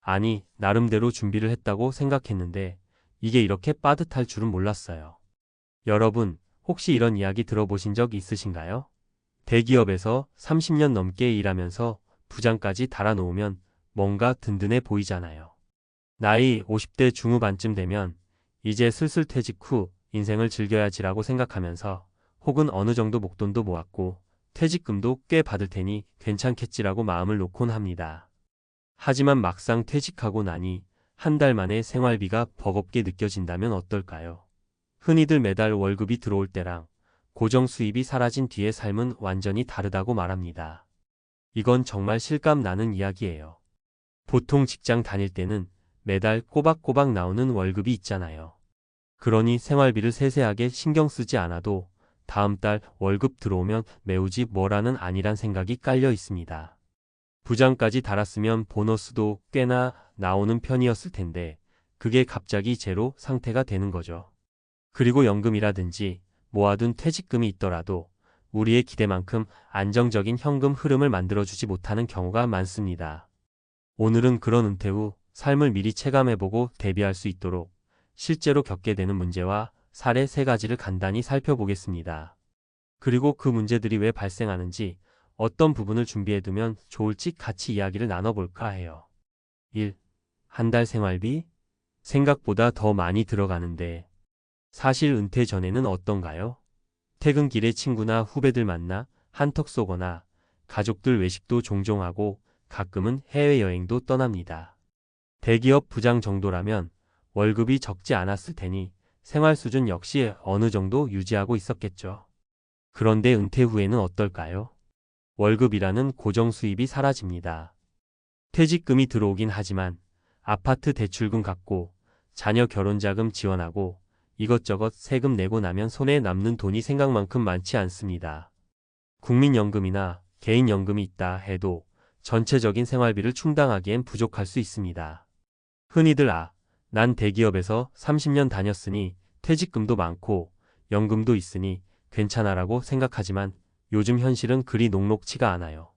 아니, 나름대로 준비를 했다고 생각했는데 이게 이렇게 빠듯할 줄은 몰랐어요. 여러분, 혹시 이런 이야기 들어보신 적 있으신가요? 대기업에서 30년 넘게 일하면서 부장까지 달아놓으면 뭔가 든든해 보이잖아요. 나이 50대 중후반쯤 되면 이제 슬슬 퇴직 후 인생을 즐겨야지라고 생각하면서 혹은 어느 정도 목돈도 모았고 퇴직금도 꽤 받을 테니 괜찮겠지라고 마음을 놓곤 합니다. 하지만 막상 퇴직하고 나니 한 달 만에 생활비가 버겁게 느껴진다면 어떨까요? 흔히들 매달 월급이 들어올 때랑 고정 수입이 사라진 뒤의 삶은 완전히 다르다고 말합니다. 이건 정말 실감 나는 이야기예요. 보통 직장 다닐 때는 매달 꼬박꼬박 나오는 월급이 있잖아요. 그러니 생활비를 세세하게 신경 쓰지 않아도 다음 달 월급 들어오면 메우지 뭐라는 아니란 생각이 깔려 있습니다. 부장까지 달았으면 보너스도 꽤나 나오는 편이었을 텐데 그게 갑자기 제로 상태가 되는 거죠. 그리고 연금이라든지 모아둔 퇴직금이 있더라도 우리의 기대만큼 안정적인 현금 흐름을 만들어주지 못하는 경우가 많습니다. 오늘은 그런 은퇴 후 삶을 미리 체감해보고 대비할 수 있도록 실제로 겪게 되는 문제와 사례 3가지를 간단히 살펴보겠습니다. 그리고 그 문제들이 왜 발생하는지 어떤 부분을 준비해두면 좋을지 같이 이야기를 나눠볼까 해요. 1. 한 달 생활비? 생각보다 더 많이 들어가는데 사실 은퇴 전에는 어떤가요? 퇴근길에 친구나 후배들 만나 한턱 쏘거나 가족들 외식도 종종 하고 가끔은 해외여행도 떠납니다. 대기업 부장 정도라면 월급이 적지 않았을 테니 생활 수준 역시 어느 정도 유지하고 있었겠죠. 그런데 은퇴 후에는 어떨까요? 월급이라는 고정 수입이 사라집니다. 퇴직금이 들어오긴 하지만 아파트 대출금 갚고 자녀 결혼자금 지원하고 이것저것 세금 내고 나면 손에 남는 돈이 생각만큼 많지 않습니다. 국민연금이나 개인연금이 있다 해도 전체적인 생활비를 충당하기엔 부족할 수 있습니다. 흔히들 난 대기업에서 30년 다녔으니 퇴직금도 많고 연금도 있으니 괜찮아라고 생각하지만 요즘 현실은 그리 녹록치가 않아요.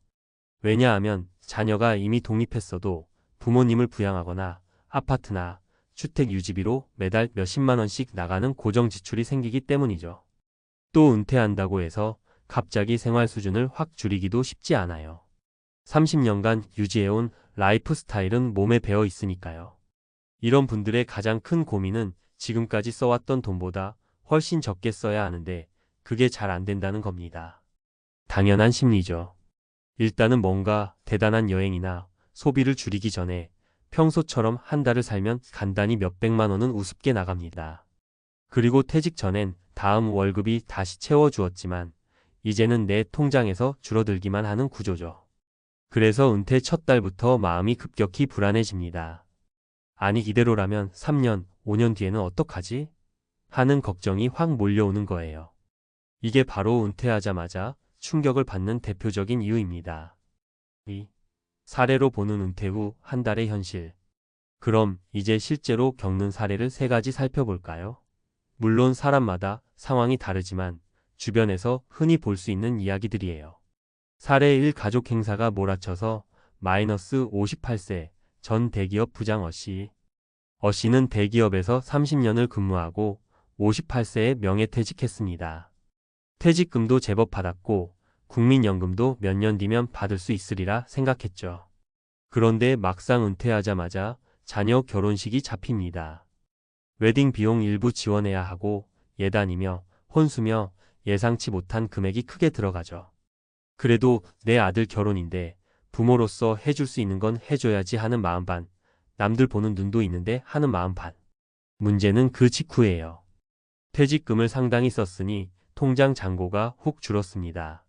왜냐하면 자녀가 이미 독립했어도 부모님을 부양하거나 아파트나 주택 유지비로 매달 몇십만 원씩 나가는 고정 지출이 생기기 때문이죠. 또 은퇴한다고 해서 갑자기 생활 수준을 확 줄이기도 쉽지 않아요. 30년간 유지해온 라이프 스타일은 몸에 배어 있으니까요. 이런 분들의 가장 큰 고민은 지금까지 써왔던 돈보다 훨씬 적게 써야 하는데 그게 잘 안 된다는 겁니다. 당연한 심리죠. 일단은 뭔가 대단한 여행이나 소비를 줄이기 전에 평소처럼 한 달을 살면 간단히 몇백만 원은 우습게 나갑니다. 그리고 퇴직 전엔 다음 월급이 다시 채워주었지만 이제는 내 통장에서 줄어들기만 하는 구조죠. 그래서 은퇴 첫 달부터 마음이 급격히 불안해집니다. 아니 이대로라면 3년, 5년 뒤에는 어떡하지? 하는 걱정이 확 몰려오는 거예요. 이게 바로 은퇴하자마자 충격을 받는 대표적인 이유입니다. 2. 사례로 보는 은퇴 후 한 달의 현실. 그럼 이제 실제로 겪는 사례를 3가지 살펴볼까요? 물론 사람마다 상황이 다르지만 주변에서 흔히 볼 수 있는 이야기들이에요. 사례 1. 가족 행사가 몰아쳐서 마이너스 58세 전 대기업 부장 어씨. 어씨는 대기업에서 30년을 근무하고 58세에 명예퇴직했습니다. 퇴직금도 제법 받았고 국민연금도 몇 년 뒤면 받을 수 있으리라 생각했죠. 그런데 막상 은퇴하자마자 자녀 결혼식이 잡힙니다. 웨딩 비용 일부 지원해야 하고 예단이며 혼수며 예상치 못한 금액이 크게 들어가죠. 그래도 내 아들 결혼인데 부모로서 해줄 수 있는 건 해줘야지 하는 마음 반, 남들 보는 눈도 있는데 하는 마음 반. 문제는 그 직후예요. 퇴직금을 상당히 썼으니 통장 잔고가 훅 줄었습니다.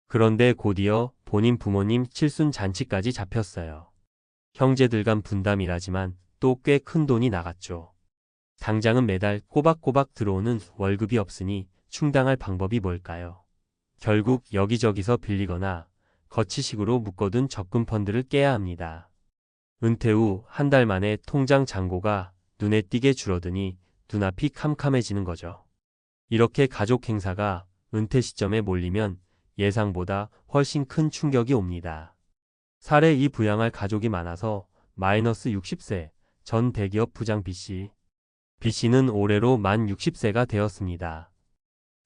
그런데 곧이어 본인 부모님 칠순 잔치까지 잡혔어요. 형제들 간 분담이라지만 또 꽤 큰 돈이 나갔죠. 당장은 매달 꼬박꼬박 들어오는 월급이 없으니 충당할 방법이 뭘까요? 결국 여기저기서 빌리거나 거치식으로 묶어둔 적금 펀드를 깨야 합니다. 은퇴 후 한 달 만에 통장 잔고가 눈에 띄게 줄어드니 눈앞이 캄캄해지는 거죠. 이렇게 가족 행사가 은퇴 시점에 몰리면 예상보다 훨씬 큰 충격이 옵니다. 사례 2. 부양할 가족이 많아서 마이너스 60세 전 대기업 부장 B씨. B씨는 올해로 만 60세가 되었습니다.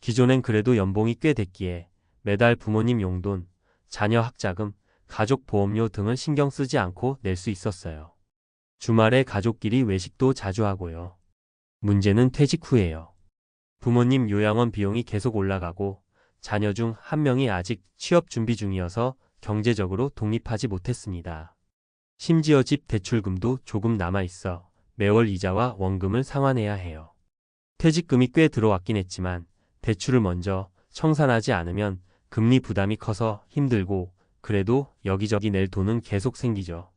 기존엔 그래도 연봉이 꽤 됐기에 매달 부모님 용돈, 자녀 학자금, 가족 보험료 등을 신경 쓰지 않고 낼 수 있었어요. 주말에 가족끼리 외식도 자주 하고요. 문제는 퇴직 후예요. 부모님 요양원 비용이 계속 올라가고 자녀 중 한 명이 아직 취업 준비 중이어서 경제적으로 독립하지 못했습니다. 심지어 집 대출금도 조금 남아있어 매월 이자와 원금을 상환해야 해요. 퇴직금이 꽤 들어왔긴 했지만 대출을 먼저 청산하지 않으면 금리 부담이 커서 힘들고 그래도 여기저기 낼 돈은 계속 생기죠.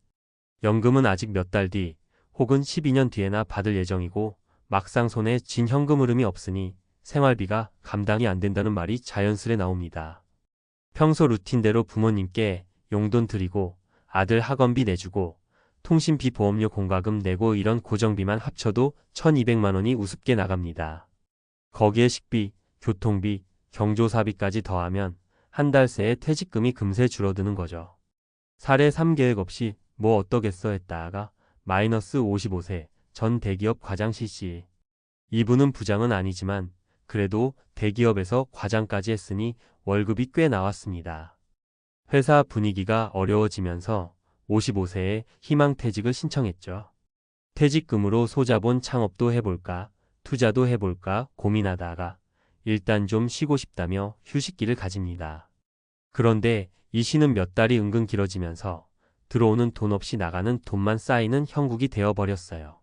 연금은 아직 몇 달 뒤 혹은 12년 뒤에나 받을 예정이고 막상 손에 쥔 현금 흐름이 없으니 생활비가 감당이 안 된다는 말이 자연스레 나옵니다. 평소 루틴대로 부모님께 용돈 드리고 아들 학원비 내주고 통신비 보험료 공과금 내고 이런 고정비만 합쳐도 1200만 원이 우습게 나갑니다. 거기에 식비, 교통비, 경조사비까지 더하면 한 달 새에 퇴직금이 금세 줄어드는 거죠. 사례 3계획 없이 뭐 어떠겠어 했다가 마이너스 55세 전 대기업 과장 C씨. 이분은 부장은 아니지만 그래도 대기업에서 과장까지 했으니 월급이 꽤 나왔습니다. 회사 분위기가 어려워지면서 55세에 희망퇴직을 신청했죠. 퇴직금으로 소자본 창업도 해볼까, 투자도 해볼까 고민하다가 일단 좀 쉬고 싶다며 휴식기를 가집니다. 그런데 이 쉬는 몇 달이 은근 길어지면서 들어오는 돈 없이 나가는 돈만 쌓이는 형국이 되어버렸어요.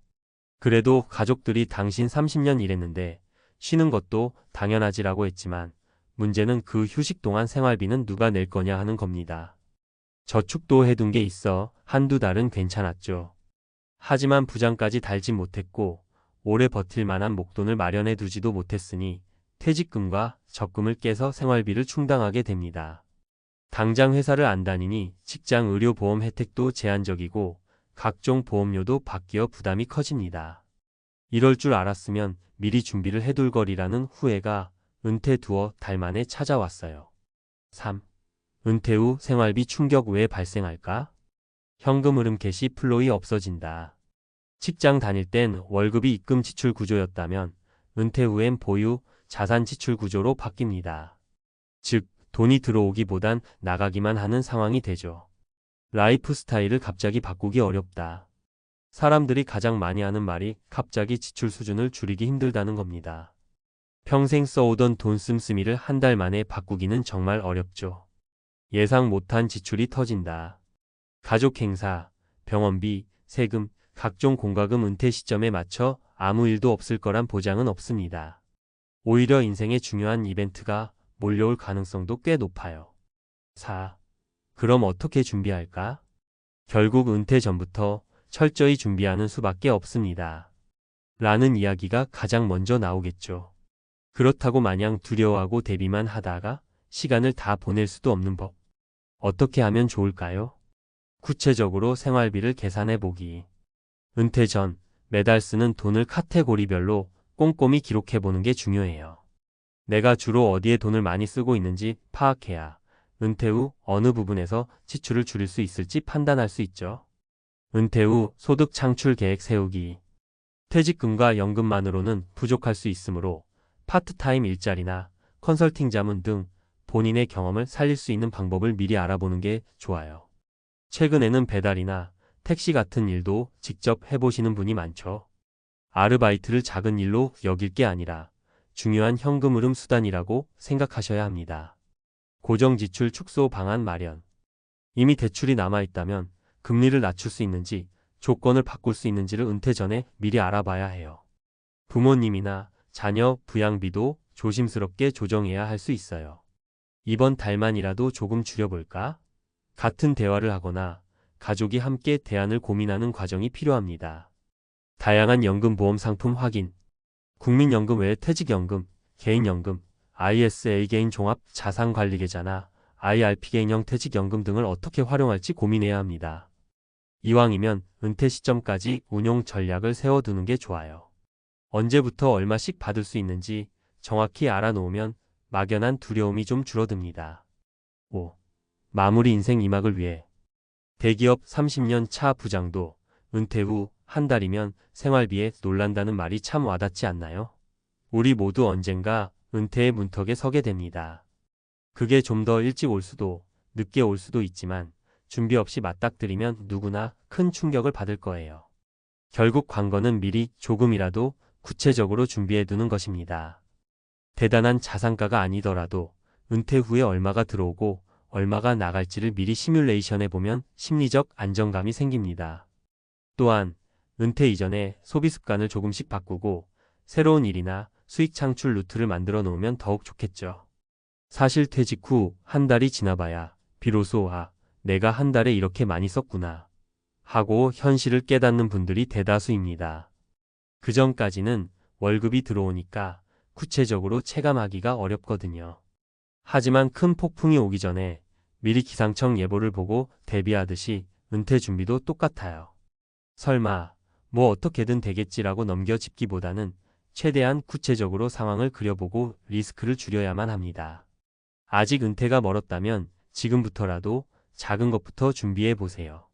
그래도 가족들이 당신 30년 일했는데 쉬는 것도 당연하지라고 했지만 문제는 그 휴식 동안 생활비는 누가 낼 거냐 하는 겁니다. 저축도 해둔 게 있어 한두 달은 괜찮았죠. 하지만 부장까지 달지 못했고 오래 버틸 만한 목돈을 마련해 두지도 못했으니 퇴직금과 적금을 깨서 생활비를 충당하게 됩니다. 당장 회사를 안 다니니 직장 의료보험 혜택도 제한적이고 각종 보험료도 바뀌어 부담이 커집니다. 이럴 줄 알았으면 미리 준비를 해둘 거리라는 후회가 은퇴 두어 달 만에 찾아왔어요. 3. 은퇴 후 생활비 충격 왜 발생할까? 현금 흐름 개시 플로이 없어진다. 직장 다닐 땐 월급이 입금 지출 구조였다면 은퇴 후엔 보유, 자산 지출 구조로 바뀝니다. 즉, 돈이 들어오기보단 나가기만 하는 상황이 되죠. 라이프 스타일을 갑자기 바꾸기 어렵다. 사람들이 가장 많이 하는 말이 갑자기 지출 수준을 줄이기 힘들다는 겁니다. 평생 써오던 돈 씀씀이를 한 달 만에 바꾸기는 정말 어렵죠. 예상 못한 지출이 터진다. 가족 행사, 병원비, 세금, 각종 공과금 은퇴 시점에 맞춰 아무 일도 없을 거란 보장은 없습니다. 오히려 인생의 중요한 이벤트가 몰려올 가능성도 꽤 높아요. 4. 그럼 어떻게 준비할까? 결국 은퇴 전부터 철저히 준비하는 수밖에 없습니다. 라는 이야기가 가장 먼저 나오겠죠. 그렇다고 마냥 두려워하고 대비만 하다가 시간을 다 보낼 수도 없는 법. 어떻게 하면 좋을까요? 구체적으로 생활비를 계산해 보기. 은퇴 전 매달 쓰는 돈을 카테고리별로 꼼꼼히 기록해 보는 게 중요해요. 내가 주로 어디에 돈을 많이 쓰고 있는지 파악해야 은퇴 후 어느 부분에서 지출을 줄일 수 있을지 판단할 수 있죠. 은퇴 후 소득 창출 계획 세우기. 퇴직금과 연금만으로는 부족할 수 있으므로 파트타임 일자리나 컨설팅 자문 등 본인의 경험을 살릴 수 있는 방법을 미리 알아보는 게 좋아요. 최근에는 배달이나 택시 같은 일도 직접 해보시는 분이 많죠. 아르바이트를 작은 일로 여길 게 아니라 중요한 현금 흐름 수단이라고 생각하셔야 합니다. 고정지출 축소 방안 마련. 이미 대출이 남아있다면 금리를 낮출 수 있는지 조건을 바꿀 수 있는지를 은퇴 전에 미리 알아봐야 해요. 부모님이나 자녀 부양비도 조심스럽게 조정해야 할 수 있어요. 이번 달만이라도 조금 줄여볼까? 같은 대화를 하거나 가족이 함께 대안을 고민하는 과정이 필요합니다. 다양한 연금보험 상품 확인. 국민연금 외에 퇴직연금, 개인연금, ISA 개인 종합 자산관리계좌나 IRP 개인형 퇴직연금 등을 어떻게 활용할지 고민해야 합니다. 이왕이면 은퇴 시점까지 운용 전략을 세워두는 게 좋아요. 언제부터 얼마씩 받을 수 있는지 정확히 알아놓으면 막연한 두려움이 좀 줄어듭니다. 5. 마무리 인생 2막을 위해. 대기업 30년 차 부장도 은퇴 후 한 달이면 생활비에 놀란다는 말이 참 와닿지 않나요? 우리 모두 언젠가 은퇴의 문턱에 서게 됩니다. 그게 좀 더 일찍 올 수도 늦게 올 수도 있지만 준비 없이 맞닥뜨리면 누구나 큰 충격을 받을 거예요. 결국 관건은 미리 조금이라도 구체적으로 준비해 두는 것입니다. 대단한 자산가가 아니더라도 은퇴 후에 얼마가 들어오고 얼마가 나갈지를 미리 시뮬레이션해 보면 심리적 안정감이 생깁니다. 또한 은퇴 이전에 소비 습관을 조금씩 바꾸고 새로운 일이나 수익 창출 루트를 만들어 놓으면 더욱 좋겠죠. 사실 퇴직 후 한 달이 지나봐야 비로소 내가 한 달에 이렇게 많이 썼구나 하고 현실을 깨닫는 분들이 대다수입니다. 그전까지는 월급이 들어오니까 구체적으로 체감하기가 어렵거든요. 하지만 큰 폭풍이 오기 전에 미리 기상청 예보를 보고 대비하듯이 은퇴 준비도 똑같아요. 설마 뭐 어떻게든 되겠지라고 넘겨짚기보다는 최대한 구체적으로 상황을 그려보고 리스크를 줄여야만 합니다. 아직 은퇴가 멀었다면 지금부터라도 작은 것부터 준비해 보세요.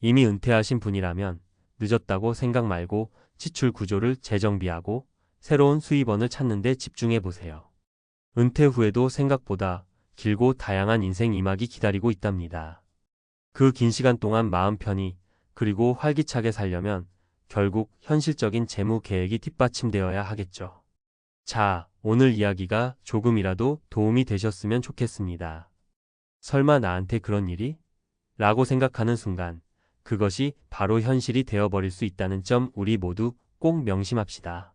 이미 은퇴하신 분이라면 늦었다고 생각 말고 지출 구조를 재정비하고 새로운 수입원을 찾는 데 집중해 보세요. 은퇴 후에도 생각보다 길고 다양한 인생 이막이 기다리고 있답니다. 그 긴 시간 동안 마음 편히 그리고 활기차게 살려면 결국 현실적인 재무 계획이 뒷받침되어야 하겠죠. 자, 오늘 이야기가 조금이라도 도움이 되셨으면 좋겠습니다. 설마 나한테 그런 일이? 라고 생각하는 순간 그것이 바로 현실이 되어버릴 수 있다는 점 우리 모두 꼭 명심합시다.